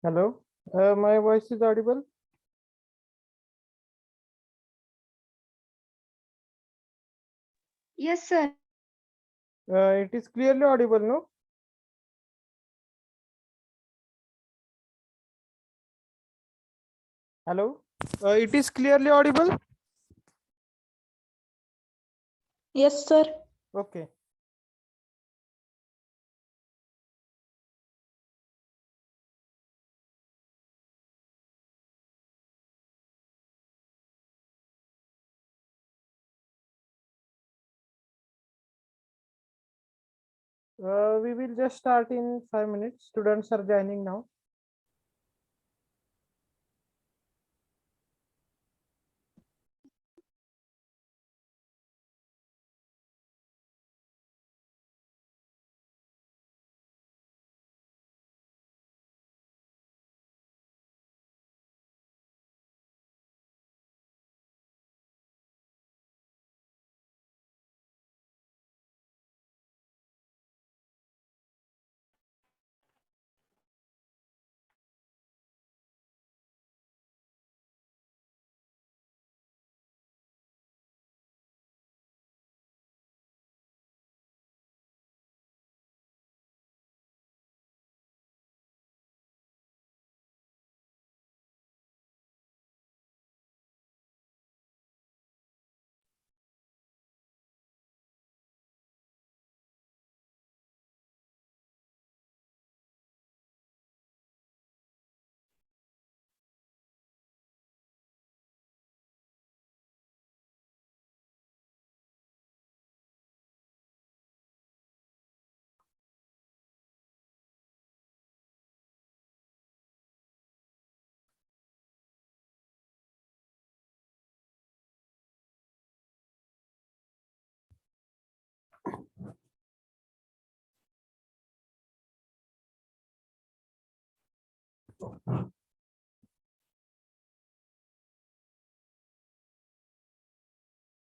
Hello, my voice is audible. Yes, sir. It is clearly audible, no? Hello, it is clearly audible. Yes, sir. Okay. We will just start in 5 minutes. Students are joining now.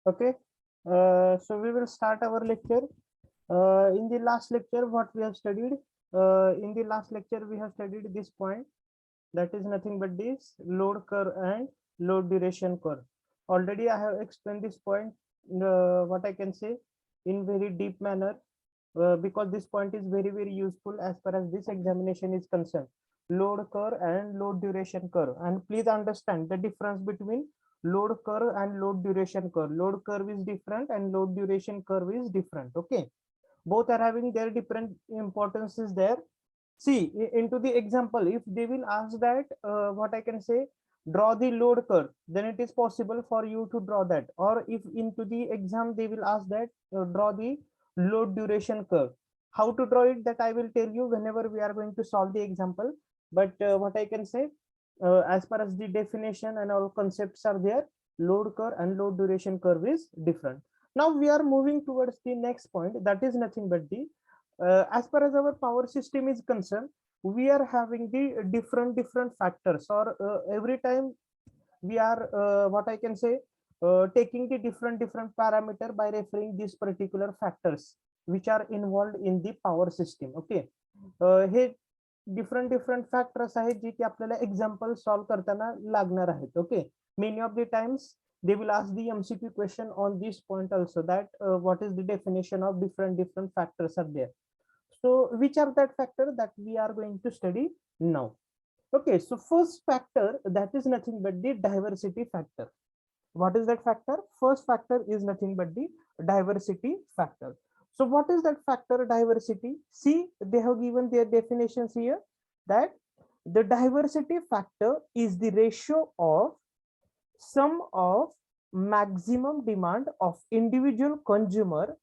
Okay. So we will start our lecture. In the last lecture, what we have studied? In the last lecture, we have studied this point. That is nothing but this load curve and load duration curve. Already, I have explained this point. What I can say in very deep manner, because this point is very useful as far as this examination is concerned. Load curve and load duration curve, and please understand the difference between load curve and load duration curve. Load curve is different and load duration curve is different. Okay, both are having their different importances there. See, into the example, if they will ask that, what I can say, draw the load curve, then it is possible for you to draw that. Or if into the exam they will ask that, draw the load duration curve, how to draw it, that I will tell you whenever we are going to solve the example. But what I can say, as far as the definition and all concepts are there, load curve and load duration curve is different. Now we are moving towards the next point, that is nothing but the, as far as our power system is concerned, we are having the different factors, or every time we are, what I can say, taking the different parameter by referring these particular factors which are involved in the power system. Okay, hey different factors आहेत जे की आपल्याला example solve करताना लागणार आहेत. Okay, many of the times they will ask the MCQ question on this point also, that what is the definition of different factors are there. So which are that factor that we are going to study now? Okay, so first factor, that is nothing but the diversity factor. What is that factor? First factor is nothing but the diversity factor. So what is that factor, diversity? See, they have given their definitions here, that the diversity factor is the ratio of sum of maximum demand of individual consumer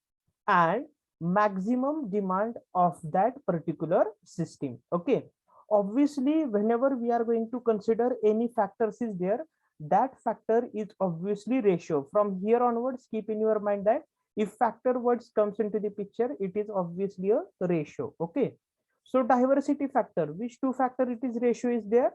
and maximum demand of that particular system. Okay, obviously whenever we are going to consider any factors is there, that factor is obviously ratio. From here onwards, keep in your mind that if factor words comes into the picture, it is obviously a ratio. Okay, so diversity factor, which two factor it is ratio is there?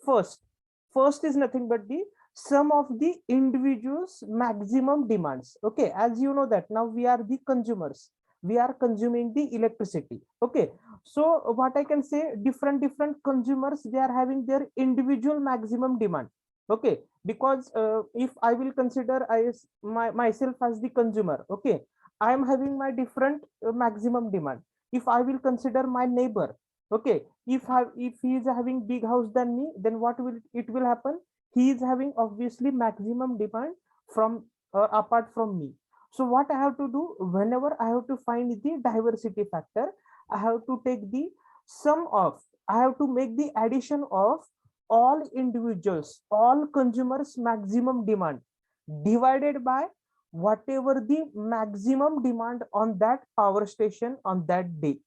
First is nothing but the sum of the individuals maximum demands. Okay, as you know that now we are the consumers, we are consuming the electricity. Okay, so what I can say, different consumers, they are having their individual maximum demand. Okay, because if I will consider myself as the consumer, okay, I am having my different maximum demand. If I will consider my neighbor, okay, if he is having big house than me, then what will it will happen? He is having obviously maximum demand from apart from me. So what I have to do, whenever I have to find the diversity factor, I have to take the sum of, I have to make the addition of all individuals, all consumers maximum demand divided by whatever the maximum demand on that power station on that day.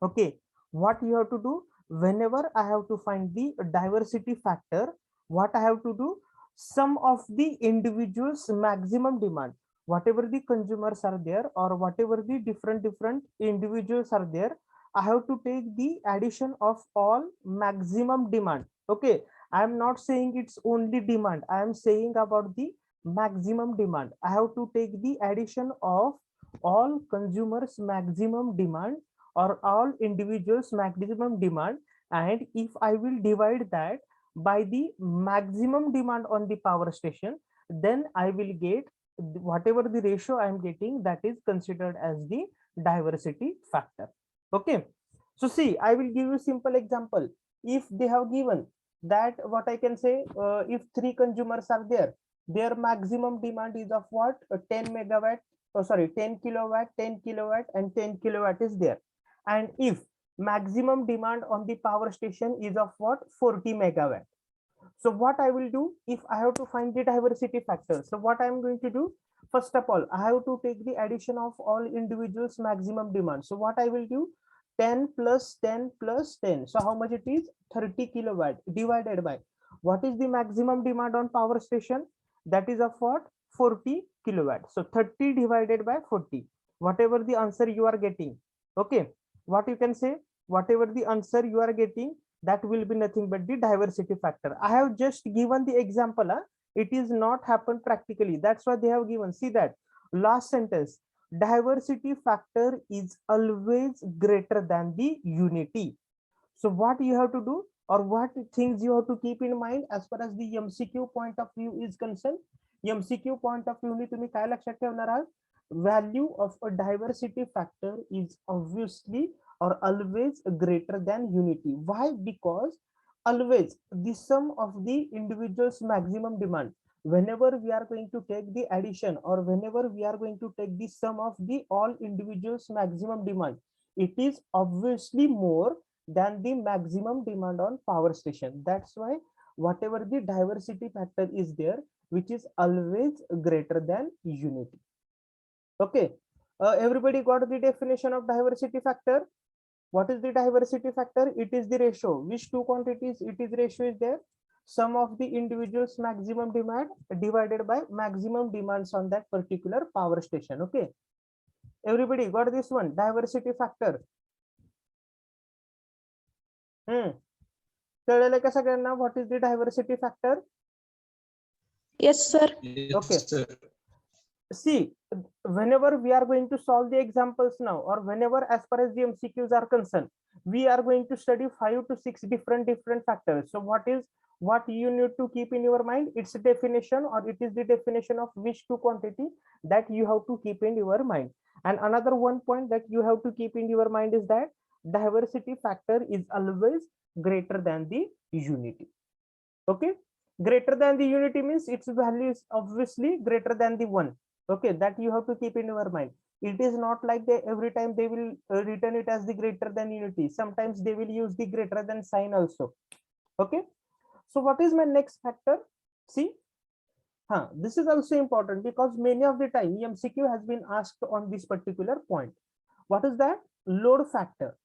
Okay, what you have to do, whenever I have to find the diversity factor, what I have to do, sum of the individuals maximum demand, whatever the consumers are there or whatever the different individuals are there, I have to take the addition of all maximum demand. Okay, I am not saying it's only demand, I am saying about the maximum demand. I have to take the addition of all consumers maximum demand or all individuals maximum demand, and if I will divide that by the maximum demand on the power station, then I will get whatever the ratio I am getting, that is considered as the diversity factor. Okay, so see, I will give you simple example. If they have given that, what I can say, if three consumers are there, their maximum demand is of what, 10 megawatt, oh sorry, 10 kilowatt, 10 kilowatt and 10 kilowatt is there. And if maximum demand on the power station is of what, 40 megawatt. So what I will do, if I have to find the diversity factor, so what I am going to do, first of all, I have to take the addition of all individuals maximum demand. So what I will do, 10 plus 10 plus 10. So how much it is? 30 kilowatt divided by what is the maximum demand on power station? That is of what? 40 kilowatt. So 30 divided by 40. Whatever the answer you are getting. Okay, what you can say, whatever the answer you are getting, that will be nothing but the diversity factor. I have just given the example. It is not happened practically. That's why they have given. See that last sentence, diversity factor is always greater than the unity. So what you have to do, or what things you have to keep in mind as far as the MCQ point of view is concerned. MCQ point of view, तुम्ही काय लक्षात ठेवणार आहात? Value of a diversity factor is obviously or always greater than unity. Why? Because always the sum of the individual's maximum demand, whenever we are going to take the addition or whenever we are going to take the sum of the all individuals maximum demand, it is obviously more than the maximum demand on power station. That's why whatever the diversity factor is there, which is always greater than unity. Okay, everybody got the definition of diversity factor? What is the diversity factor? It is the ratio. Which two quantities it is ratio is there? Sum of the individuals maximum demand divided by maximum demands on that particular power station. Okay, everybody got this one, diversity factor. कळलं का सगळ्यांना what is the diversity factor? Yes, sir. Okay. See, whenever we are going to solve the examples now, or whenever as far as the MCQs are concerned, we are going to study 5 to 6 different factors. So what you need to keep in your mind, it's a definition, or it is the definition of which two quantity that you have to keep in your mind. And another one point that you have to keep in your mind is that diversity factor is always greater than the unity. Okay, greater than the unity means its value is obviously greater than the one. Okay, that you have to keep in your mind. It is not like they every time they will return it as the greater than unity. Sometimes they will use the greater than sign also. Okay, so what is my next factor? See, this is also important because many of the time MCQ has been asked on this particular point. What is that? Load factor.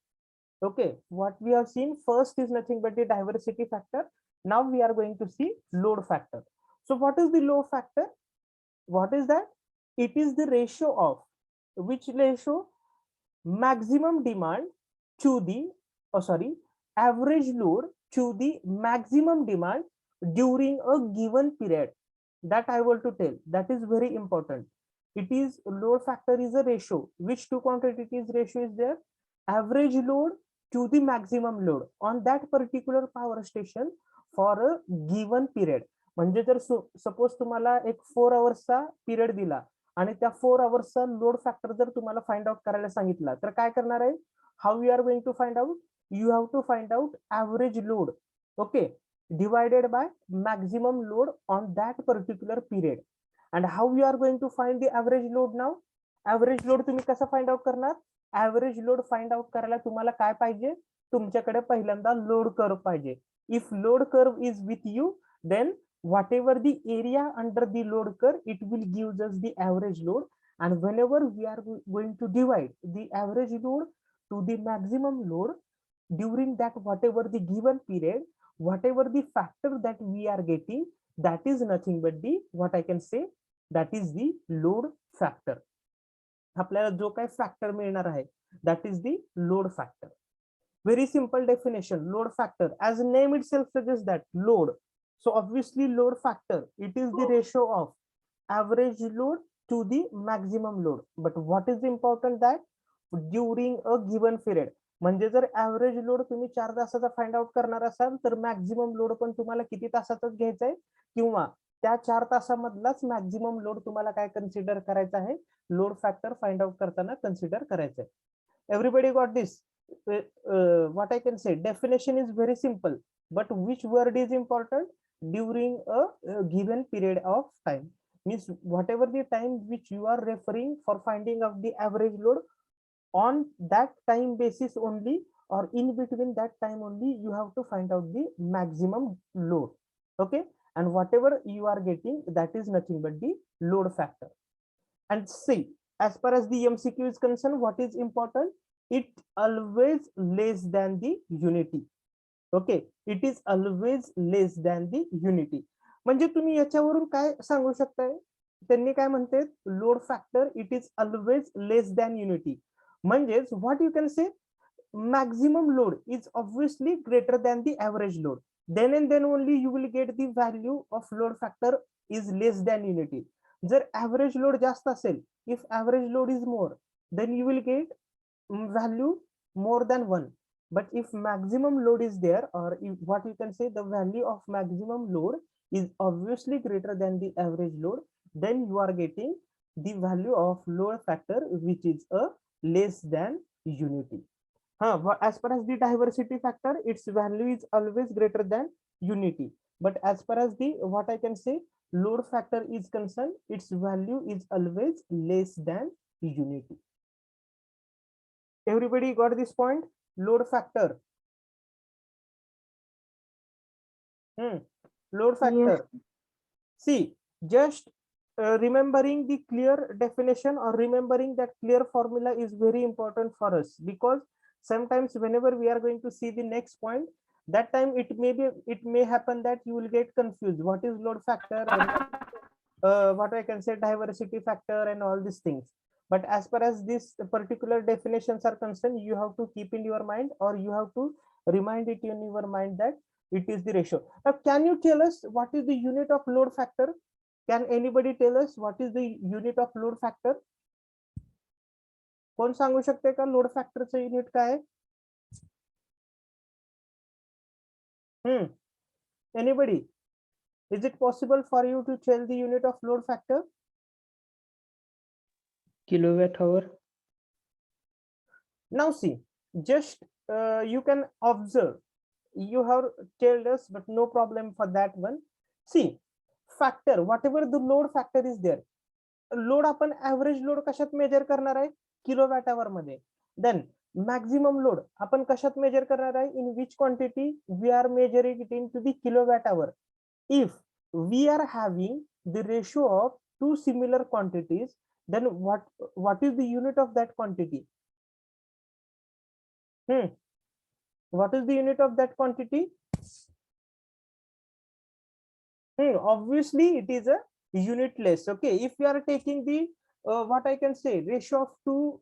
Okay, what we have seen first is nothing but the diversity factor. Now we are going to see load factor. So what is the load factor? What is that? It is the ratio of, which ratio? Maximum demand to the, average load to the maximum demand during a given period. That I want to tell. That is very important. it is load factor is a ratio. Which two quantities ratio is there? Average load to the maximum load on that particular power station for a given period. म्हणजे जर suppose तुम्हाला एक 4 आवर्सचा period दिला आणि त्या 4 आवर्सचा load factor जर तुम्हाला find out करायला सांगितला तर काय करणार आहे? How you are going to find out? You have to find out average load, okay, divided by maximum load on that particular period. And how you are going to find the average load now? Average load तुम्ही कसं find out करणार? Average load find out करायला तुम्हाला काय पाहिजे? तुमच्याकडे पहिल्यांदा load curve पाहिजे. If load curve is with you, then whatever the area under the load curve, it will give us the average load. And whenever we are going to divide the average load to the maximum load during that whatever the given period, whatever the factor that we are getting, that is nothing but the, what I can say, that is the load factor. आपल्याला जो काही factor मिळणार आहे that is the load factor. Very simple definition. Load factor, as name itself suggests, that load. So obviously load factor, it is the ratio of average load to the maximum load. But what is important that during a given period, म्हणजे जर average load तुम्ही 4 तासाचा find out करणार असाल तर maximum load पण तुम्हाला किती तासाचाच घ्यायचा आहे, किंवा त्या 4 तासामधलाच मॅक्झिमम लोड तुम्हाला काय कन्सिडर करायचा आहे? लोड फॅक्टर फाइंड आउट करताना कन्सिडर करायचं आहे. Everybody got this? What I can say, definition is very simple, but which word is important? During a given period of time, means whatever the time which you are referring for finding of the average load, on that time basis only or in between that time only you have to find out the maximum load, okay? And whatever you are getting, that is nothing but the load factor. And see, as far as the MCQ is concerned, what is important? It always less than the unity, okay? It is always less than the unity. म्हणजे तुम्ही याच्यावरून काय सांगू शकताय? त्यांनी काय म्हणतात? Load factor it is always less than unity. म्हणजेच what you can say, maximum load is obviously greater than the average load. Then and then only you will get the value of load factor is less than unity. जर average load जास्त असेल, if average load is more, then you will get value more than 1. But if maximum load is there, or if, what you can say, the value of maximum load is obviously greater than the average load, then you are getting the value of load factor which is a less than unity. As far as the diversity factor, its value is always greater than unity. But as far as the, what I can say, load factor is concerned, its value is always less than unity. Everybody got this point? Load factor. Load factor. Yes. See, just remembering the clear definition or remembering that clear formula is very important for us, because sometimes whenever we are going to see the next point, that time it may happen that you will get confused. What is load factor? And, what I can say, diversity factor and all these things. But as far as this particular definitions are concerned, you have to keep in your mind, or you have to remind it in your mind that it is the ratio. Now, can you tell us what is the unit of load factor? Can anybody tell us what is the unit of load factor? कोण सांगू शकते का load फॅक्टरचं unit काय? Anybody? Is it possible for you to tell the unit of load factor? Kilowatt hour. Now see, just you can observe, you have told us, but no problem for that one. See, factor, whatever the load factor is there, load आपण average load कशात major करणार आहे? Kilowatt our मध्ये. Then maximum load आपण कशात major करणार आहे? In which quantity? We are measuring it into the kilowatt hour. If we are having the ratio of two similar quantities, then what is the unit of that quantity? What is the unit of that quantity? Obviously it is a unitless, okay? If you are taking the what I can say, ratio of two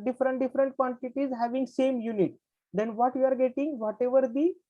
different quantities having same unit, then what you are getting, whatever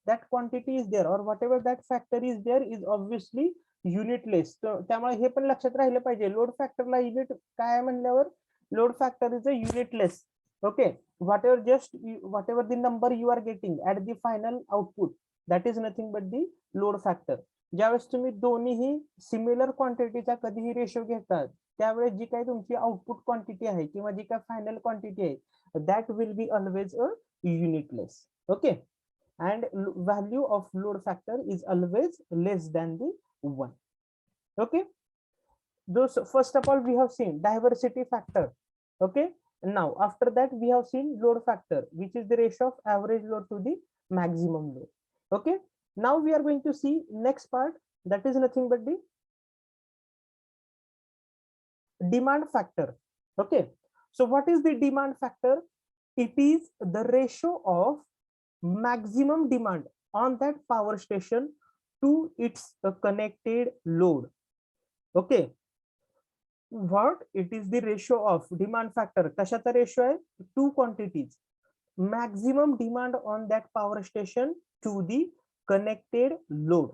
that quantity is there, or whatever that factor is there, is obviously युनिटलेस. त्यामुळे हे पण लक्षात राहिलं पाहिजे, load फॅक्टरला unit काय म्हणल्यावर load factor is a unitless. Okay, whatever the number you are getting at the final output, that is nothing but the load factor. ज्यावेळेस तुम्ही दोन्हीही सिमिलर क्वांटिटीचा कधीही रेशो घेतात, त्यावेळेस जी काही तुमची आउटपुट क्वांटिटी आहे किंवा जी काही फायनल क्वांटिटी आहे, that will be always a unitless. Okay, and value of load factor is always less than the 1. Okay, those first of all we have seen diversity factor. Okay, now after that we have seen load factor, which is the ratio of average load to the maximum load. Okay, now we are going to see next part, that is nothing but the demand factor. Okay, so what is the demand factor? It is the ratio of maximum demand on that power station to its connected load. Okay, what it is the ratio of demand factor, कशाचा ratio आहे? Two quantities, maximum demand on that power station to the connected load.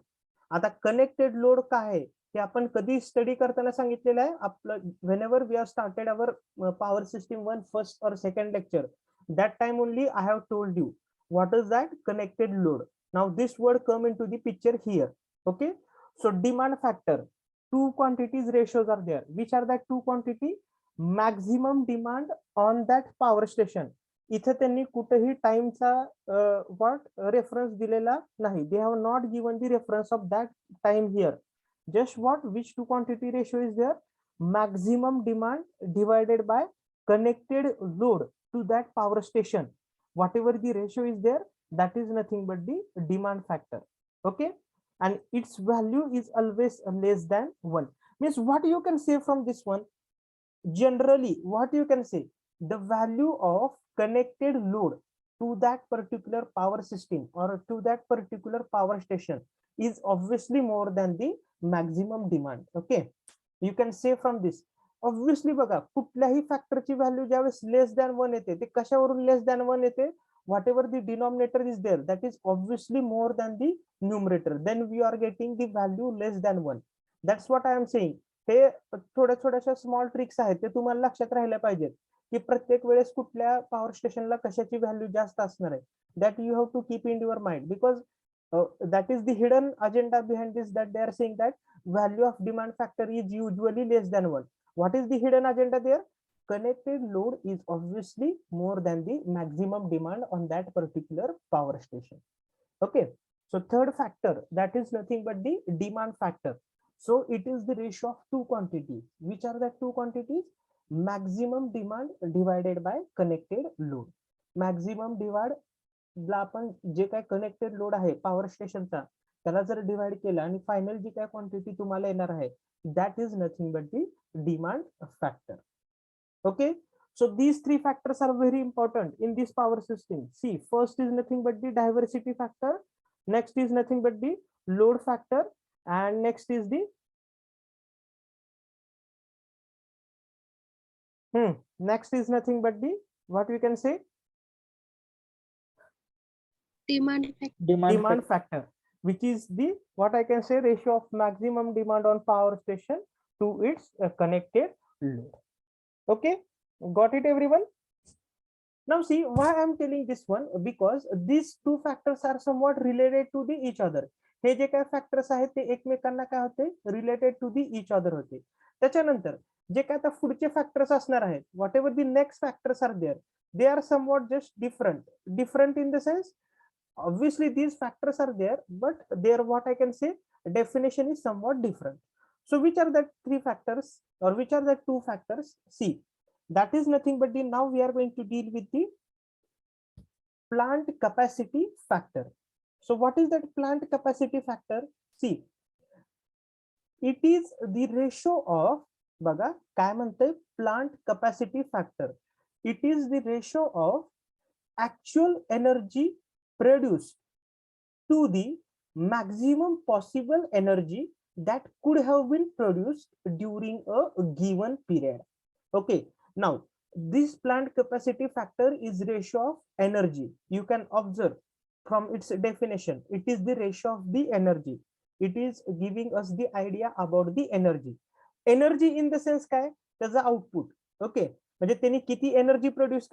आता connected load काय आहे ते आपण कधी study करताना सांगितलेलं आहे. आपलं whenever we are started our power system 1 first और second lecture, that time only I have told you what is that connected load. Now this word come into the picture here. Okay, so demand factor, two quantities ratios are there. Which are that two quantity? Maximum demand on that power station. इथे त्यांनी कुठेही टाइमचा what reference दिलेला नाही. They have not given the reference of that time here. Just what which two quantity ratio is there? Maximum demand divided by connected load to that power station. Whatever the ratio is there, that is nothing but the demand factor. Okay, and its value is always less than 1. Means what you can say from this one? Generally what you can say, the value of connected load to that particular power system or to that particular power station is obviously more than the maximum demand. Okay, you can say from this. Obviously बघा, कुठल्याही फॅक्टरची value ज्यावेळेस less than 1 येते, ते कशावरून less than 1 येते? Whatever the denominator is there, that is obviously more than the numerator, then we are getting the value less than 1. That's what I am saying. हे थोड्याशा small tricks आहेत, ते तुम्हाला लक्षात राहिल्या पाहिजेत की प्रत्येक वेळेस कुठल्या पॉवर स्टेशनला कशाची व्हॅल्यू जास्त असणार आहे. That you have to keep in your mind, because that is the hidden agenda behind this, that they are saying that value of demand factor is usually less than 1. What is the hidden agenda there? Connected load is obviously more than the maximum demand on that particular power station. Okay, so third factor, that is nothing but the demand factor. So it is the ratio of two quantities. Which are the two quantities? Maximum demand divided by connected load. Maximum divide ला आपण जे काय connected load आहे power स्टेशनचा, त्याला जर divide केला आणि final जी काय quantity तुम्हाला येणार आहे, that is nothing but the demand factor. Okay, so these three factors are very important in this power system. See, first is nothing but the diversity factor, next is nothing but the load factor, and next is the next is nothing but the, what we can say, demand factor, which is the, what I can say, ratio of maximum demand on power station to its connected load. Okay, got it everyone? Now see why I am telling this one, because these two factors are somewhat related to the each other. हे जे काय factors आहेत ते एकमेकांना काय होते, related to the each other होते. त्याच्यानंतर जे काय आता पुढचे फॅक्टर्स असणार आहेत, whatever the next factors are there, they are somewhat just different in the sense. Obviously these factors are there, but their, what I can say, definition is somewhat different. So which are the three factors, or which are the two factors? See, that is nothing but the, now we are going to deal with the plant capacity factor. So what is that plant capacity factor? See, it is the ratio of, बघा काय म्हणते, plant capacity factor. It is the ratio of actual energy produced to the maximum possible energy that could have been produced during a given period. Okay, now this plant capacity factor is ratio of energy. You can observe from its definition, it is the ratio of the energy. it is giving us the idea about the energy in the sense काय, त्याचा output. Okay, म्हणजे त्यांनी किती energy produce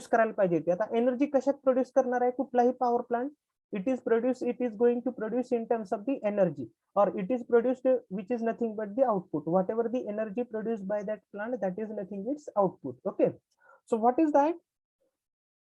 करायला पाहिजे. ते आता energy कशात प्रोड्यूस करणार आहे कुठलाही power plant, it is going to produce in terms of the energy, or it is produced which is nothing but the output. Whatever the energy produced by that plant, that is nothing its output. Okay, so what is that?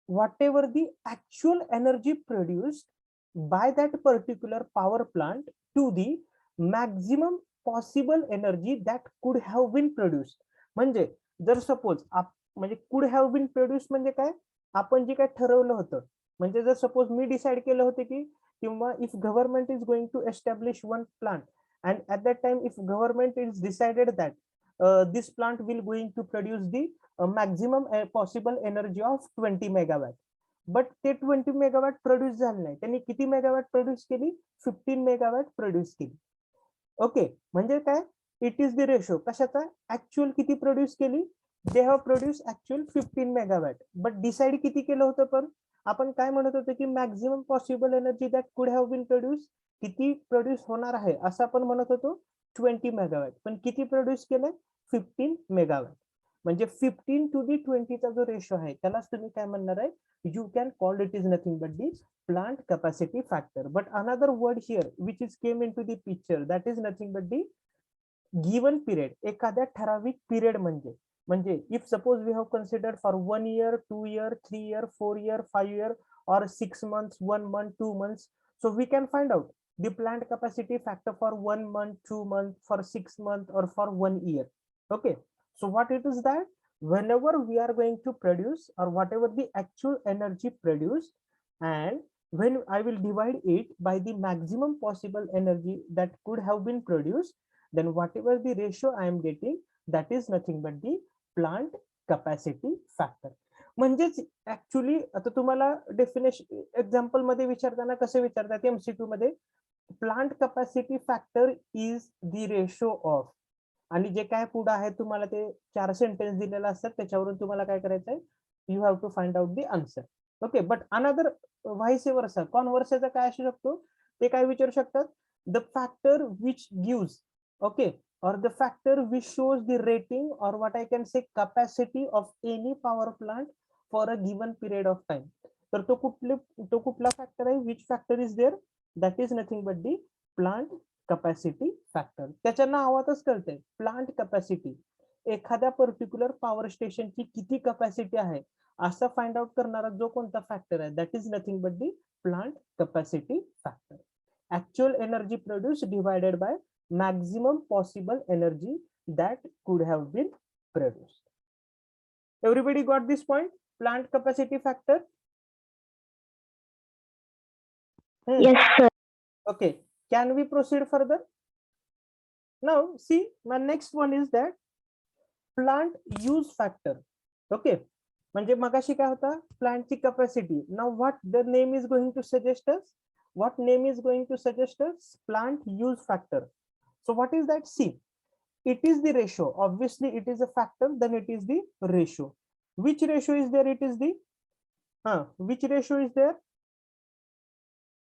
Whatever the actual energy produced by that particular power plant to the maximum possible energy that could have been produced. म्हणजे जर suppose म्हणजे could have been produced म्हणजे काय, आपण जे काय ठरवलं होतं, म्हणजे जर सपोज मी डिसाइड केलं होतं की किंवा if government is going to establish one plant and at that time if government is decided that this plant will going to produce the maximum possible energy of 20 megawatt, but ते 20 megawatt produce झाले नाही, त्यांनी किती megawatt produce केली, 15 megawatt produce केली. Okay, म्हणजे काय, it is the ratio कशाचा, ऍक्च्युअल किती प्रोड्यूस केली, they have produce actual 15 megawatt, but decide किती केलं होतं, पण आपण काय म्हणत होतो की maximum possible energy that could have been produce, किती प्रोड्यूस होणार आहे असं आपण म्हणत होतो 20 मेगावॅट, पण किती प्रोड्यूस केलंय, 15 मेगावॅट. म्हणजे 15 to the 20 चा जो रेशो आहे त्यालाच तुम्ही काय म्हणणार आहे, you can call it is nothing but the plant capacity factor. But another word here which is came into the picture, that is nothing but the given period. एखाद्या ठराविक पिरियड म्हणजे if suppose we have considered for 1 year, 2 year, 3 year, 4 year, 5 year, or 6 months, 1 month, 2 months, so we can find out the plant capacity factor for 1 month, 2 months, for 6 months, or for 1 year. Okay, so what it is that whenever we are going to produce, or whatever the actual energy produced, and when I will divide it by the maximum possible energy that could have been produced, then whatever the ratio I am getting, that is nothing but the plant capacity factor. म्हणजेच actually आता तुम्हाला definition example मध्ये विचारताना कसं विचारतात MCQ मध्ये, plant capacity factor is the ratio of, आणि जे काय पुढे आहे तुम्हाला ते 4 सेंटेन्स दिलेले असतात, त्याच्यावरून तुम्हाला काय करायचं आहे, you have to find out the answer. Okay, but another vice versa, कॉन्व्हर्सचा काय असू शकतो, ते काय विचारू शकतात, the factor which gives, okay, or the factor which shows the rating, or what I can say capacity of any power plant for a given period of time. तर तो कुठला फॅक्टर आहे, which factor is there, that is nothing but the plant capacity factor. त्याच्या नावातच कळतंय plant capacity, एखाद्या particular power स्टेशनची किती capacity आहे असं फाइंड आउट करणारा जो कोणता फॅक्टर आहे, that is nothing but the plant capacity factor. Actual energy produce divided by maximum possible energy that could have been produced. Everybody got this point, plant capacity factor? Yes, sir. Okay, can we proceed further? Now see, my next one is that plant use factor. Okay, म्हणजे मगाशी काय होता, प्लांटची capacity. Now what the name is going to suggest us, what name is going to suggest us, plant use factor. So what is that? See, it is the ratio. Obviously, it is a factor. Then it is the ratio. Which ratio is there? It is the which ratio is there?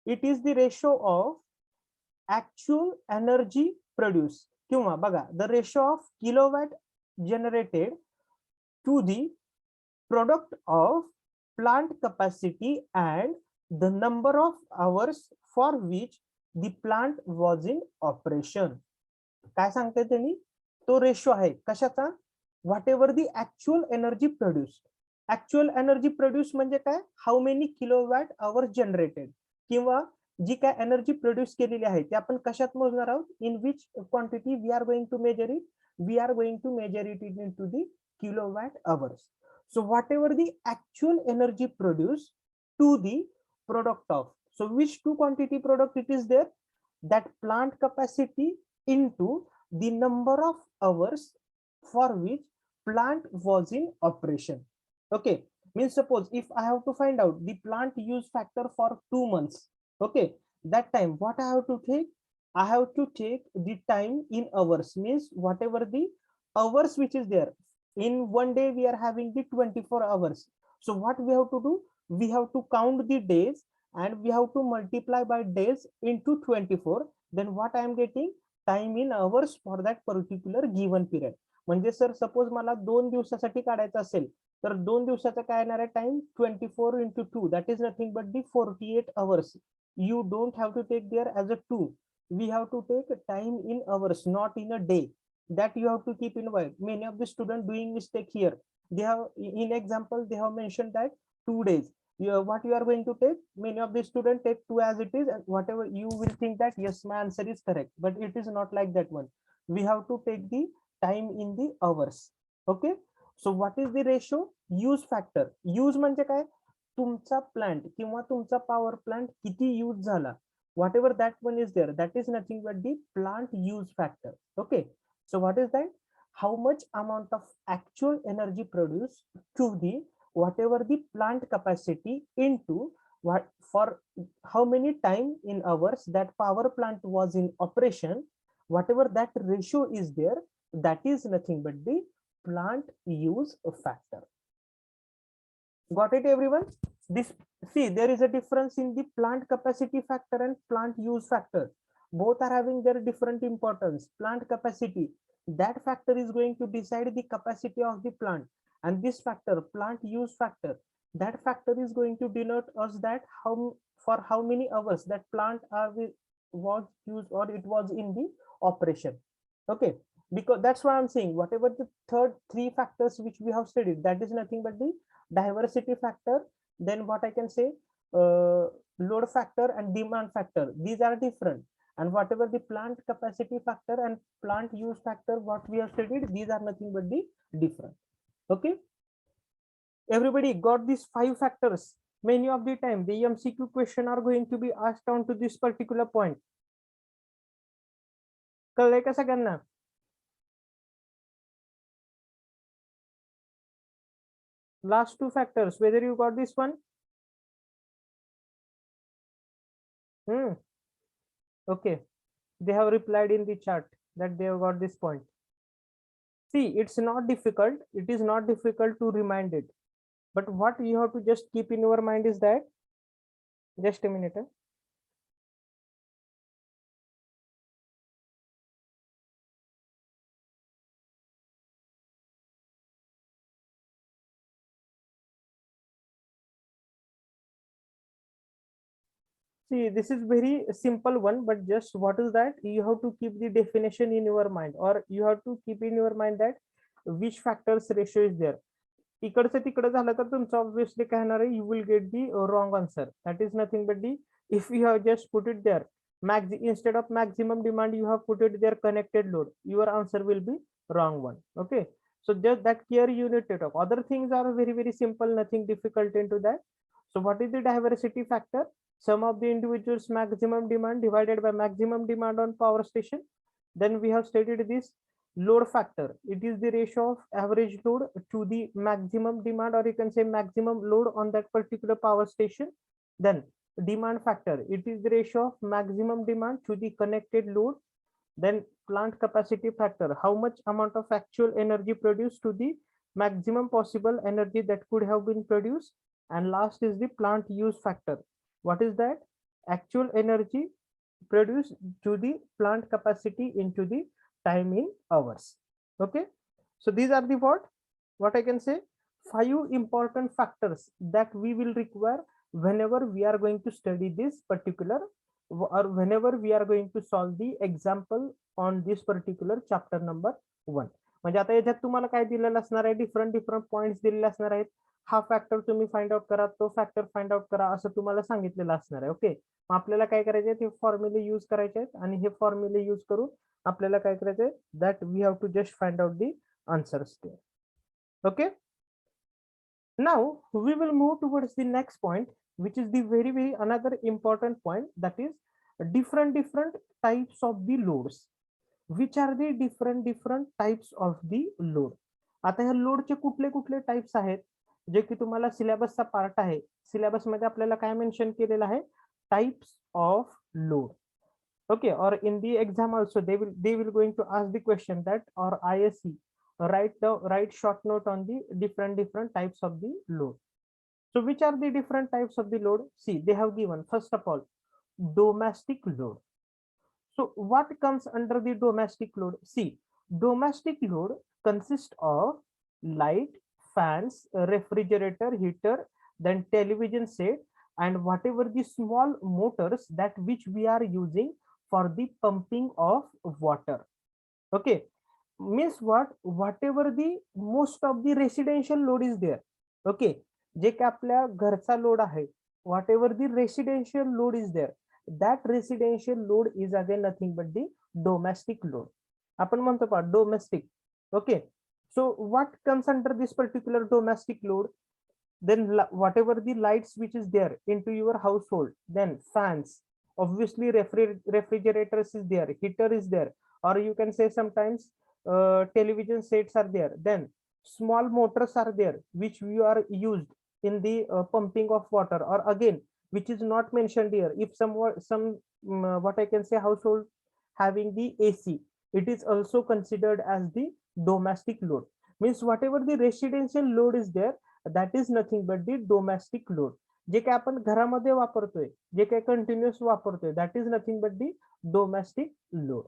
It is the ratio of actual energy produced. किंवा बघा, the ratio of kilowatt generated to the product of plant capacity and the number of hours for which the plant was in operation. काय सांगते त्यांनी, तो ratio आहे कशाचा, whatever the actual energy produce. Actual energy produce म्हणजे काय, how many kilowatt hour generated, किंवा जी काय एनर्जी प्रोड्यूस केलेली आहे ते आपण कशात मोजणार आहोत, in which quantity we are going to measure it, we are going to measure it into the kilowatt hours. So whatever the actual energy produce to the product of, so which two quantity product it is there, that plant capacity into the number of hours for which plant was in operation. Okay, means suppose if I have to find out the plant use factor for 2 months, okay, that time what I have to take, I have to take the time in hours, means whatever the hours which is there in one day, we are having the 24 hours. So what we have to do, we have to count the days and we have to multiply by days into 24, then what I am getting? Time in hours for that particular given period. म्हणजे sir suppose मला 2 दिवसासाठी काढायचं असेल तर 2 दिवसाचा काय येणार आहे time 24 into 2, that is nothing but the 48 hours. You don't have to take there as a 2. We have to take time in hours, not in a day. That you have to keep in mind. Many of the students doing mistake here. They have in example they have mentioned that 2 days. What you are going to take? Many of the students take 2 as it is, and whatever you will think that yes, my answer is correct, but it is not like that one. We have to take the time in the hours. Okay. So what is the ratio? Use factor. Use म्हणजे काय? तुमचा plant किंवा तुमचा power plant किती use झाला, whatever that one is there, that is nothing but the plant use factor. Okay. So what is that? How much amount of actual energy produced to the whatever the plant capacity into what for how many time in hours that power plant was in operation, whatever that ratio is there, that is nothing but the plant use factor. Got it, everyone? This, see, there is a difference in the plant capacity factor and plant use factor. Both are having their different importance. Plant capacity, that factor is going to decide the capacity of the plant, and this factor, plant use factor, that factor is going to denote us that how for how many hours that plant was used or it was in the operation. Okay, because that's why I'm saying whatever the third three factors which we have studied, that is nothing but the diversity factor, then what I can say, load factor and demand factor. These are different, and whatever the plant capacity factor and plant use factor what we have studied, these are nothing but the different. Okay, everybody got these 5 factors? Many of the time the MCQ question are going to be asked on to this particular point. कळलंय का सगळ्यांना? Last 2 factors, whether you got this one. Okay, they have replied in the chat that they have got this point. See, it's not difficult, it is not difficult to remind it, but what you have to just keep in your mind is that, just a minute. See, this is very simple one, but just what is that? You have to keep the definition in your mind, or you have to keep in your mind that which factors ratio is there. इकडचं तिकडं झालं तर तुमचं obviously काय होणार आहे, you will get the wrong answer. That is nothing but the, if you have just put it there, instead of maximum demand, you have put it there connected load, your answer will be wrong one. Okay, so just that care you need to talk. Other things are very, very simple, nothing difficult into that. So what is the diversity factor? Sum of the individuals maximum demand divided by maximum demand on power station. Then we have studied this load factor. It is the ratio of average load to the maximum demand, or you can say maximum load on that particular power station. Then demand factor, it is the ratio of maximum demand to the connected load. Then plant capacity factor, how much amount of actual energy produced to the maximum possible energy that could have been produced. And last is the plant use factor. What is that? Actual energy produced to the plant capacity into the time in hours. Okay, so these are the what I can say, 5 important factors that we will require whenever we are going to study this particular, or whenever we are going to solve the example on this particular chapter number 1. म्हणजे आता याच्यात तुम्हाला काय दिलेलं असणार आहे, different points दिलेले असणार आहेत. हा फॅक्टर तुम्ही फाइंड आउट करा, तो फॅक्टर फाइंड आउट करा, असं तुम्हाला सांगितलेलं असणार आहे. ओके, आपल्याला काय करायचे, ते फॉर्म्युले यूज करायचे आहेत, आणि हे फॉर्म्युले यूज करून आपल्याला काय करायचंय, that we have to just find out the answers. Okay, now we will move towards the next point, which is the very, very another important point, that is different types of the loads. Which are the different types of the load? आता ह्या लोडचे कुठले कुठले types आहेत जे की तुम्हाला सिलेबसचा part आहे. Syllabus मध्ये आपल्याला काय मेन्शन केलेलं आहे, types of load. Okay, or in the exam also they will going to ask the question that, or ISC, write short note on the different types of the load. So which are the different types of the load? See, they have given, first of all, domestic load. So what comes under the domestic load? See, domestic load consists of light, fans, refrigerator, heater, then television set, and whatever the small motors that which we are using for the pumping of water. Okay, means what? Whatever the most of the residential load is there. Okay, जे काय आपल्या घरचा load आहे, whatever the residential load is there, that residential load is again nothing but the domestic load. आपण म्हणतो पहा domestic. Okay, so what comes under this particular domestic load? Then whatever the lights which is there into your household, then fans, obviously refrigerators is there, heater is there, or you can say sometimes television sets are there, then small motors are there which we are used in the pumping of water, or again which is not mentioned here. If some what I can say household having the AC, it is also considered as the domestic load. Means whatever the residential load is there, that is nothing but the domestic load. जे काय आपण घरामध्ये वापरतोय, जे काय continuous वापरतोय, that is nothing but the domestic load.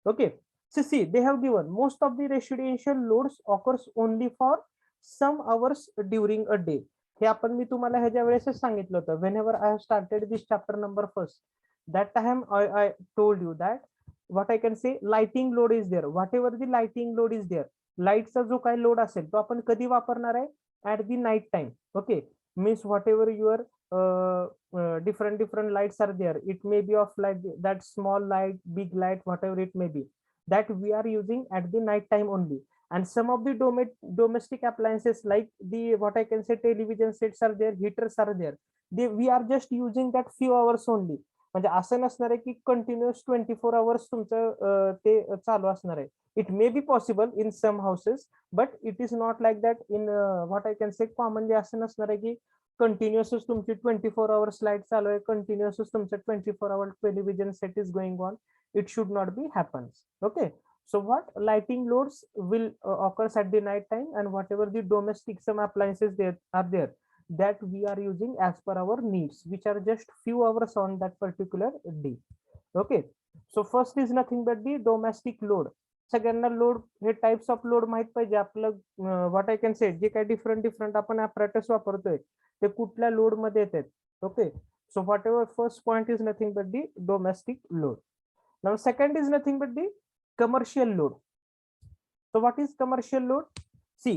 Okay, so see, they have given most of the residential loads occurs only for some hours during a day. हे आपण मी तुम्हाला ह्याच्या वेळेसच सांगितलं होतं. Whenever I have started this chapter number first, that time I told you that what I can say lighting load is there. Whatever the lighting load is there, लाईटचा जो काही load असेल तो आपण कधी वापरणार आहे? At the night time. Okay, means whatever your different lights are there, it may be of like that small light, big light, whatever it may be, that we are using at the night time only. And some of the domestic appliances like the what I can say television sets are there, heaters are there, we are just using that few hours only. म्हणजे असं नसणार आहे की continuous 24 hours तुमचं ते चालू असणार आहे. It may be possible in some houses, but it is not like that in what I can say commonly असं नसणार आहे की continuous तुमची 24 hours light चालू आहे, continuous तुमचं 24 hour television set is going on. It should not be happens. Okay, so what lighting loads will occurs at the night time, and whatever the domestic some appliances there are there, that we are using as per our needs, which are just few hours on that particular day. Okay, so first is nothing but the domestic load. सगळ्यांना load हे types of load माहित पाहिजे. आपलं what I can से जे काही different आपण ऍपरेटस वापरतोय ते कुठल्या लोड मध्ये येतात. Okay, so what ever first point is nothing but the domestic load. Now second is nothing but the commercial load. So what is commercial load? See,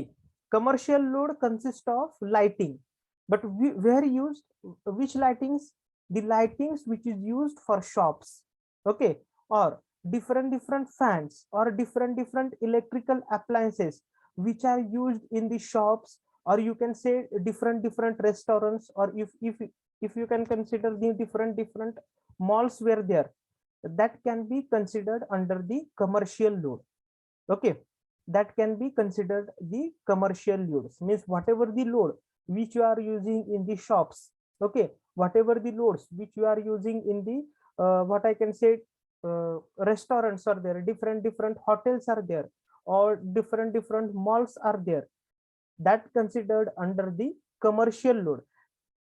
commercial load consists of lighting, but where used, which lightings? The lightings which is used for shops. Okay, or different fans or different electrical appliances which are used in the shops, or you can say different restaurants, or if you can consider the different malls were there, that can be considered under the commercial load. Okay, that can be considered the commercial loads. Means whatever the load which you are using in the shops, okay, whatever the loads which you are using in the what I can say restaurants are there, different hotels are there, or different malls are there, that considered under the commercial load.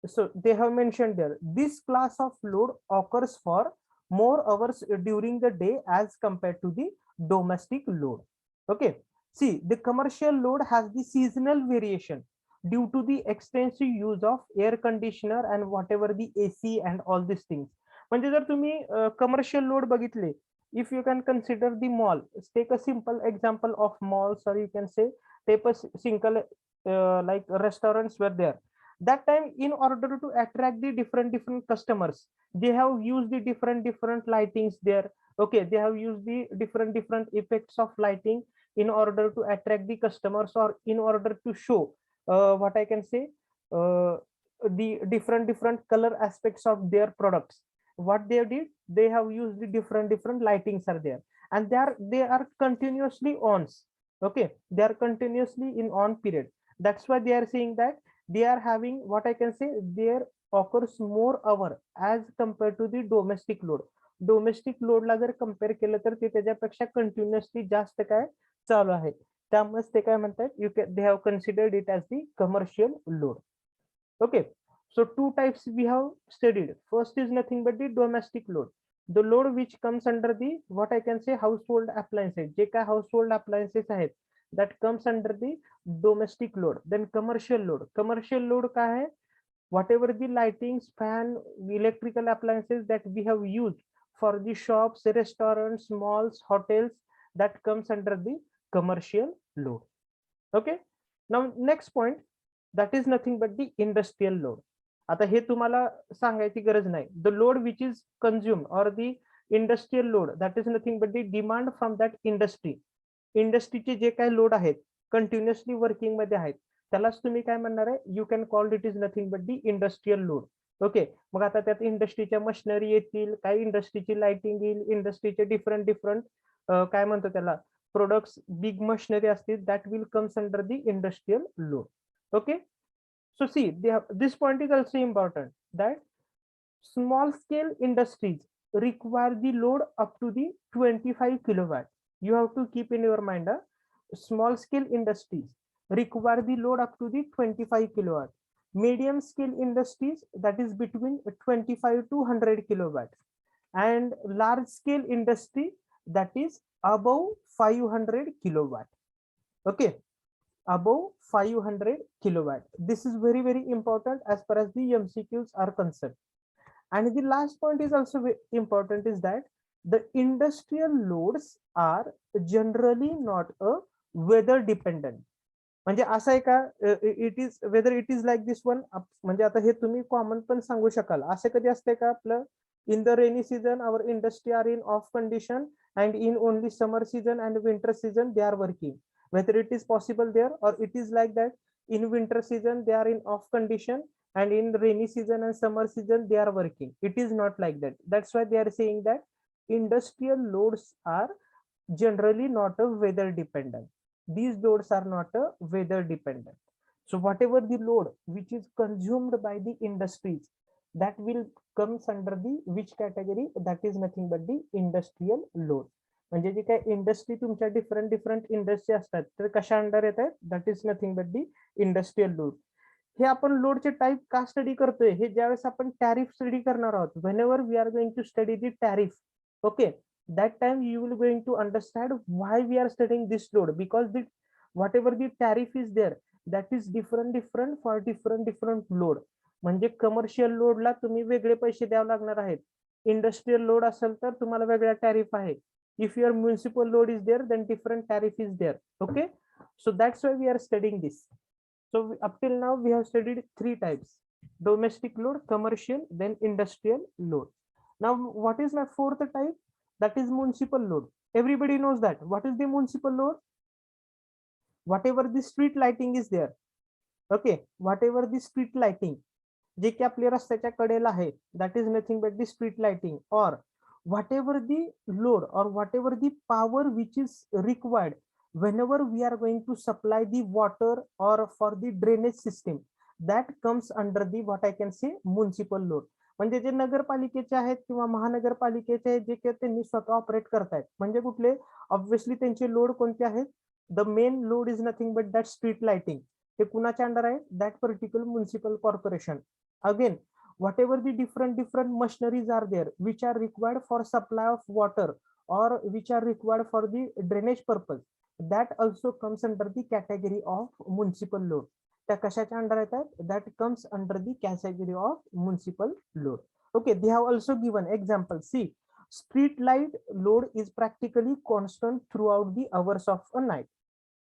So they have mentioned there, this class of load occurs for more hours during the day as compared to the domestic load. Okay, see, the commercial load has the seasonal variation due to the extensive use of air conditioner and whatever the AC and all these things. म्हणजे जर तुम्ही commercial load बघितले, if you can consider the mall, take a simple example of malls, or you can say take a single like restaurants were there. That time, in order to attract the different customers, they have used the different lightings there. Okay, they have used the different effects of lighting in order to attract the customers, or in order to show what I can say the different color aspects of their products. What they did, they have used the different lightings are there, and they are continuously on. Okay, they are continuously in on period. That's why they are saying that they are having what I can say there occurs more hour as compared to the domestic load. Domestic load ला जर compare केलं तर ते त्याच्यापेक्षा continuously जास्त काय चालू आहे, त्यामुळे ते काय म्हणतात, you can they have considered it as the commercial load. Okay, so two types we have studied. First is nothing but the domestic load. the load which comes under the what I can say household appliances, जे काय household appliances आहेत, that comes under the domestic load. Then commercial load काय आहे, whatever the lightings, fan, electrical appliances that we have used for the shops, restaurants, malls, hotels, that comes under the commercial load. Okay, now next point, that is nothing but the industrial load. आता हे तुम्हाला सांगायची गरज नाही. The load which is consumed or the industrial load, that is nothing but the demand from that industry. इंडस्ट्रीचे जे काही load आहेत, continuously working मध्ये आहेत, त्यालाच तुम्ही काय म्हणणार आहे, you can call it is nothing but the industrial load. Okay, मग आता त्यात इंडस्ट्रीच्या मशिनरी येतील, काही इंडस्ट्रीची लाइटिंग येईल, इंडस्ट्रीचे डिफरंट काय म्हणतो त्याला प्रोडक्ट्स, बिग मशिनरी असतील, that will comes under the industrial load. Okay, so see this point is also important, that small scale industries require the load up to the 25 kilowatt. You have to keep in your mind, small scale industries require the load up to the 25 kilowatt. Medium scale industries, that is between 25 to 100 kilowatt, and large scale industry, that is above 500 kilowatt. Okay, above 500 kilowatt. This is very, very important as far as the MCQs are concerned. And the last point is also very important, is that the industrial loads are generally not a weather dependent. म्हणजे असं आहे का, it is whether it is like this one, म्हणजे आता हे तुम्ही common पण सांगू शकाल, असं कधी असते का आपलं, in the rainy season our industry are in off condition, and in only summer season and winter season they are working, whether it is possible there, or it is like that in winter season they are in off condition, and in rainy season and summer season they are working. It is not like that. That's why they are saying that industrial loads are generally not a weather dependent. These loads are not a weather dependent. So whatever the load which is consumed by the industries, that will comes under the which category, that is nothing but the industrial load. म्हणजे जे काही industry तुमच्या different industry असतात, तर कशा under येत आहेत, that is nothing but the industrial load. हे आपण लोडचे टाइप का स्टडी करतोय, हे ज्यावेळेस आपण टॅरिफ स्टडी करणार आहोत, whenever we are going to study the tariff, okay, that time you will going to understand why we are studying this load, because the whatever the tariff is there, that is different for different load. म्हणजे commercial लोडला तुम्ही वेगळे पैसे द्यावे लागणार आहेत, industrial load असेल तर तुम्हाला वेगळा टॅरिफ आहे. If your municipal load is there, then different tariff is there. Okay, so that's why we are studying this. So up till now we have studied three types: domestic load, commercial, then industrial load. Now what is my fourth type? That is municipal load. Everybody knows that. What is the municipal load? Whatever the street lighting is there, okay, whatever the street lighting, जे की आपल्या रस्त्याच्या कडेला आहे, that is nothing but the street lighting, or whatever the load or whatever the power which is required whenever we are going to supply the water or for the drainage system, that comes under the what I can say municipal load. म्हणजे जे नगरपालिकेचे आहेत किंवा महानगरपालिकेचे आहेत, जे की त्यांनी स्वतः operate करतायत, म्हणजे कुठले, ऑब्व्हियसली त्यांचे लोड कोणते आहेत, the main load is nothing but that street lighting. ते कुणाच्या अंडर आहे, that particular municipal corporation. Again whatever the different machineries are there which are required for supply of water or which are required for the drainage purpose, that also comes under the category of municipal load. त्या कशाच्या under येतात, that comes under the category of municipal load. Okay, they have also given example. See, street light load is practically constant throughout the hours of a night.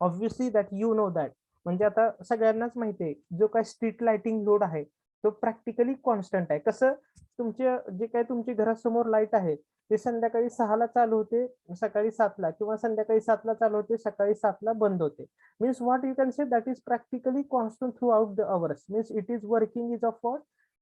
Obviously that you know that. म्हणजे आता सगळ्यांनाच माहिती आहे, जो काय street lighting load आहे तो practically constant आहे. कसं, तुमचे जे काही तुमच्या घरासमोर लाईट आहे ते संध्याकाळी 6ला चालू होते, सकाळी 7ला, किंवा संध्याकाळी 7ला चालू होते, सकाळी 7ला बंद होते. Means what you can say, that is practically constant throughout the hours. Means it is working is of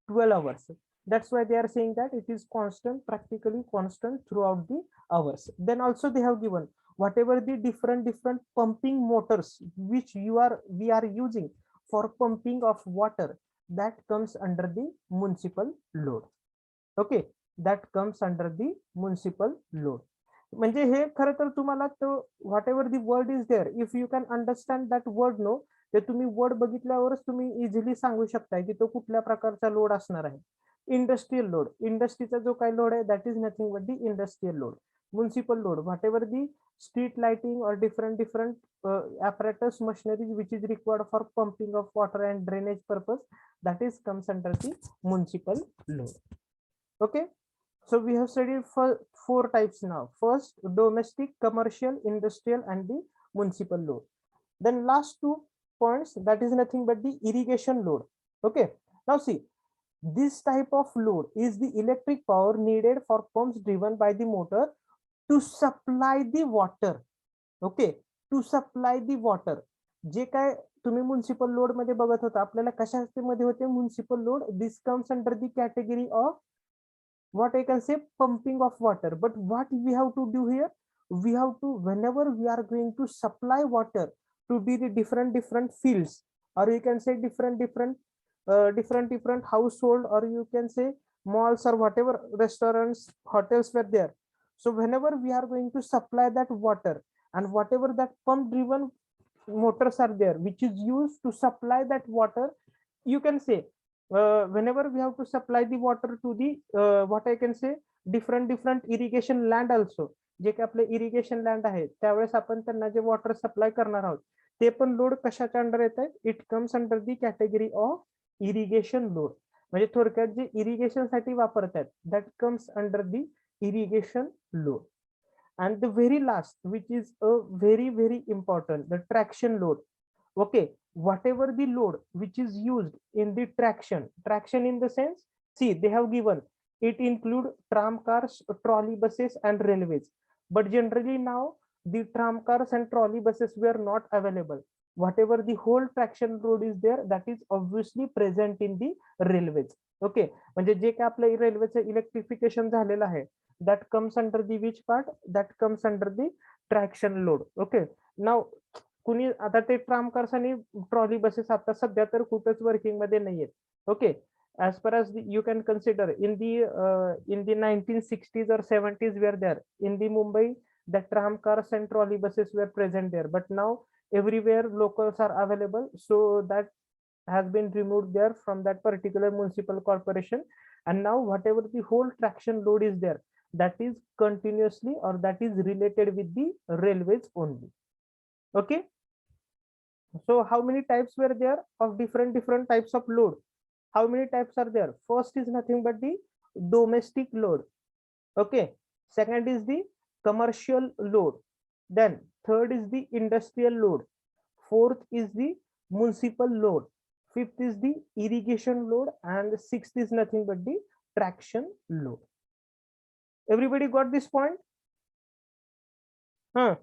12 hours. That's why they are saying that it is constant, practically constant throughout the hours. Then also they have given whatever the different pumping motors which we are using for pumping of water, that comes under the municipal load. Okay, that comes under the municipal load. म्हणजे हे खरं तर तुम्हाला तो whatever the word is there, if you can understand that word, no, ते तुम्ही word बघितल्यावरच तुम्ही easily सांगू शकताय की तो कुठल्या प्रकारचा लोड असणार आहे. इंडस्ट्रियल लोड, इंडस्ट्रीचा जो काही लोड आहे that is nothing but the industrial load. Municipal load, what ever the street lighting or different apparatus machineries which is required for pumping of water and drainage purpose, that is comes under the municipal load. Okay, so we have studied for 4 types now. First, domestic, commercial, industrial and the municipal load. Then last 2 points, that is nothing but the irrigation load. Okay, now see, this type of load is the electric power needed for pumps driven by the motor to supply the water. Okay, to supply the water. जे काय तुम्ही municipal load मध्ये बघत होता, आपल्याला कशामध्ये होते municipal load, this comes under the category of what I can say pumping of water. But what we have to do here, we have to, whenever we are going to supply water to the different fields, or you can say different household, or you can say malls or whatever restaurants, hotels were there. So whenever we are going to supply that water, and whatever that pump driven motors are there which is used to supply that water, you can say whenever we have to supply the water to the what I can say different irrigation land also, जे काही आपले irrigation land आहे त्यावेळेस आपण त्यांना जे water supply करणार आहोत ते पण लोड कशाच्या अंडर येत आहे, it comes under the category of irrigation load. म्हणजे थोडक्यात जे इरिगेशन साठी वापरतात that comes under the irrigation load. And the very last, which is a very important, the traction load. Okay, whatever the load which is used in the traction in the sense, see they have given it include tram cars, trolley buses and railways, but generally now the tram cars and trolley buses were not available. Whatever the whole traction load is there, that is obviously present in the railways. Okay, म्हणजे जे काय आपल्या रेल्वेचं electrification झालेलं आहे, that comes under the which part, that comes under the traction load. Okay, now कुणी आता ते tram cars आणि ट्रॉली बसेस आता सध्या तर कुठेच वर्किंग मध्ये नाहीयेत. Okay, as far as you can consider in the 1960s or 70s were there in the Mumbai, the tram cars and trolley buses were present there, but now everywhere locals are available, so that has been removed there from that particular municipal corporation, and now whatever the whole traction load is there, that is continuously or that is related with the railways only. Okay, so how many types were there of different types of load? How many types are there? First is nothing but the domestic load. Okay, second is the commercial load, then third is the industrial load, fourth is the municipal load, fifth is the irrigation load, and sixth is nothing but the traction load. Everybody got this point? Huh?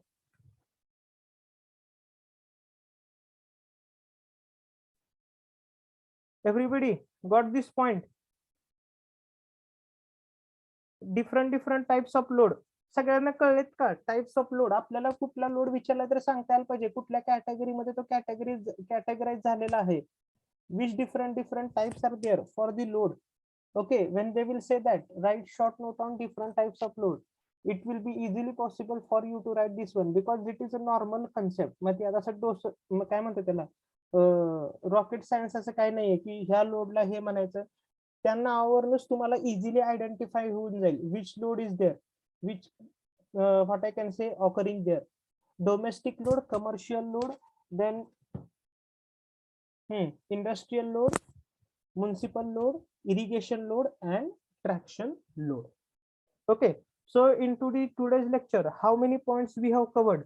Everybody got this point? different types of load सगळ्यांना कळलेत का? Types of load, आपल्याला कुठला load विचारला तर सांगता यायला पाहिजे, कुठल्या कॅटेगरी मध्ये तो कॅटेगराइज झालेला आहे. which different types are there for the load. Okay, when they will say that write short note on different types of load, it will be easily possible for you to write this one because it is a normal concept. मग ते आता काय म्हणतात त्याला, rocket science असं काही नाहीये की ह्या लोडला हे म्हणायचं, त्यांना आवरूनच तुम्हाला इझिली आयडेंटिफाय होऊन जाईल which load is there, which what I can say occurring there. Domestic load, commercial load, then industrial load, municipal load, irrigation load and traction load. Okay, so into the today's lecture, how many points we have covered?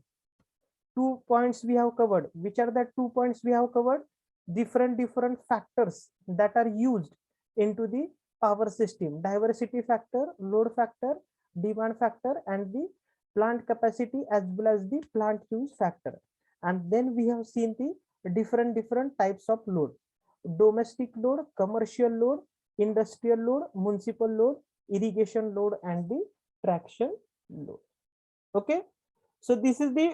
2 points we have covered. Which are the 2 points we have covered? Different factors that are used into the power system: diversity factor, load factor, demand factor, and the plant capacity as well as the plant use factor. And then we have seen the different types of load: domestic load, commercial load, industrial load, municipal load, irrigation load, and the traction load. Okay, so this is the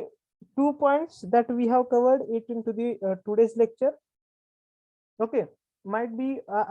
2 points that we have covered it into the today's lecture. Okay, might be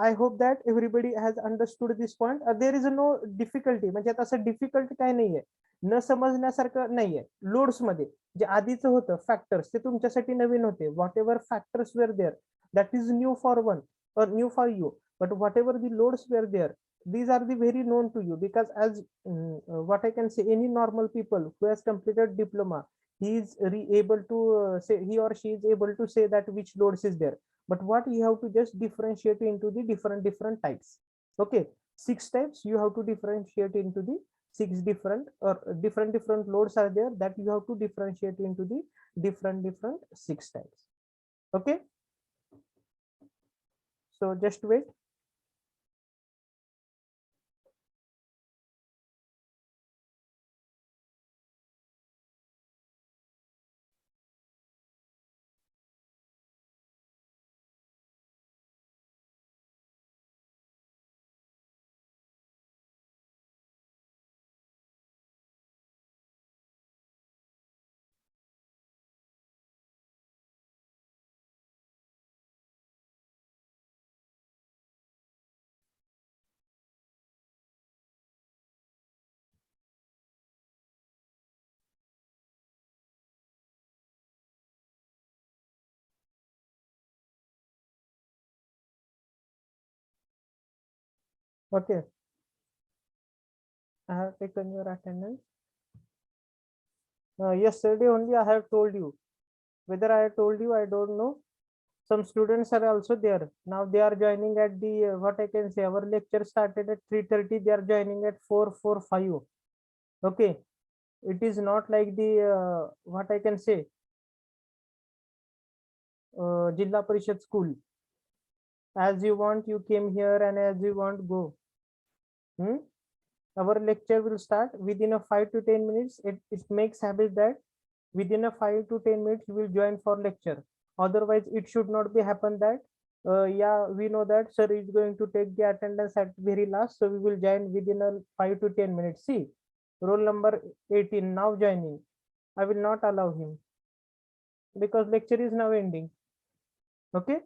I hope that everybody has understood this point. There is no difficulty, म्हणजे असं difficult काय नाहीये, न समजण्यासारखं नाहीये. Loads मध्ये जे आधीच होतं factors ते तुमच्यासाठी नवीन होते. Whatever factors were there, that is new for one or new for you. but whatever the loads were there, these are the very known to you, because as what I can say, any normal people who has completed diploma, he is able to say, he or she is able to say that which loads is there. But what you have to just differentiate into the different types. Okay, 6 types you have to differentiate into the 6 different, or different loads are there that you have to differentiate into the different 6 types. Okay, so just wait. Okay, I have taken your attendance. Yesterday only I have told you. Whether I told you, I don't know. Some students are also there. Now they are joining at the, what I can say, our lecture started at 3:30. They are joining at 4:45. Okay. It is not like the, what I can say, Jilla Parishad school. As you want, you came here, and as you want, go. Our lecture will start within a 5 to 10 minutes. It makes habit that within a 5 to 10 minutes you will join for lecture. Otherwise it should not be happen that yeah, we know that sir is going to take the attendance at very last, so we will join within a 5 to 10 minutes. See, roll number 18 now joining. I will not allow him because lecture is now ending. Okay,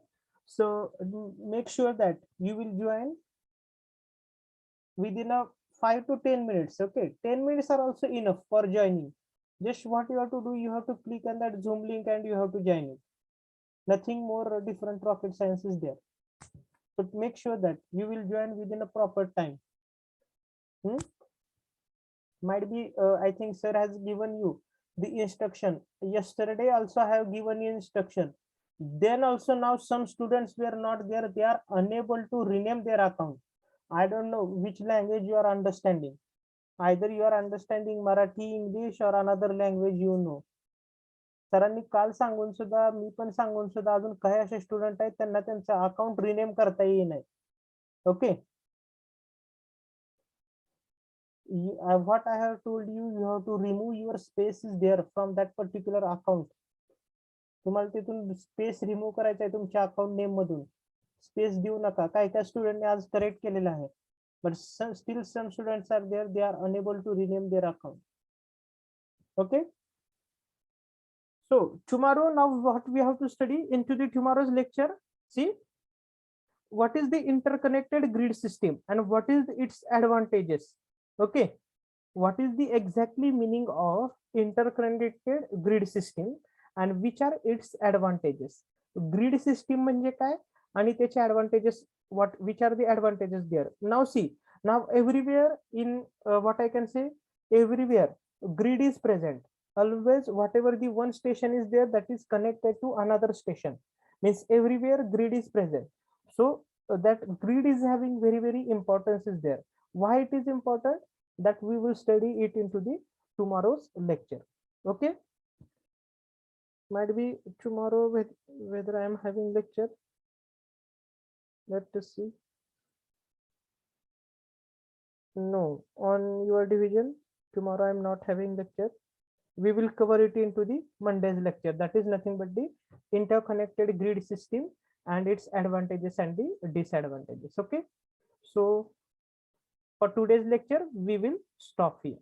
so make sure that you will join within a 5 to 10 minutes. Okay, 10 minutes are also enough for joining. Just what you have to do, you have to click on that Zoom link and you have to join it. Nothing more different rocket science is there. So make sure that you will join within a proper time. Might be, I think sir has given you the instruction. Yesterday also I have given you instruction. Then also now some students were not there. They are unable to rename their account. I don't know which language you are understanding. Either you are understanding Marathi, English, or another language you know. सरांनी काल सांगून सुद्धा, मी पण सांगून सुद्धा अजून काही असे स्टुडंट आहेत त्यांना त्यांचं अकाउंट रिनेम करता येई नाही. Okay, what I have told you, you have to remove your spaces there from that particular account. तुम्हाला तिथून स्पेस रिमूव्ह करायचा आहे तुमच्या अकाउंट नेम मधून. स्पेस देऊ नका. काही काही स्टुडंटने आज करेक्ट केलेलं आहे, but still some students are there, they are unable to rename their account. Okay, so tomorrow, now what we have to study into the tomorrow's lecture. See, what is the interconnected grid system and what is its advantages. Okay, what is the exactly meaning of interconnected grid system and which are its advantages. Grid system म्हणजे काय आणि त्याचे advantages, what, which are the advantages there. Now see, now everywhere in what I can say, everywhere grid is present. Always whatever the one station is there that is connected to another station, means everywhere grid is present. So that grid is having very importance is there. Why it is important, that we will study it into the tomorrow's lecture. Okay, might be tomorrow with whether I am having lecture. Let us see. No, on your division tomorrow I am not having lecture. We will cover it into the Monday's lecture. That is nothing but the interconnected grid system and its advantages and the disadvantages. Okay, so for today's lecture we will stop here.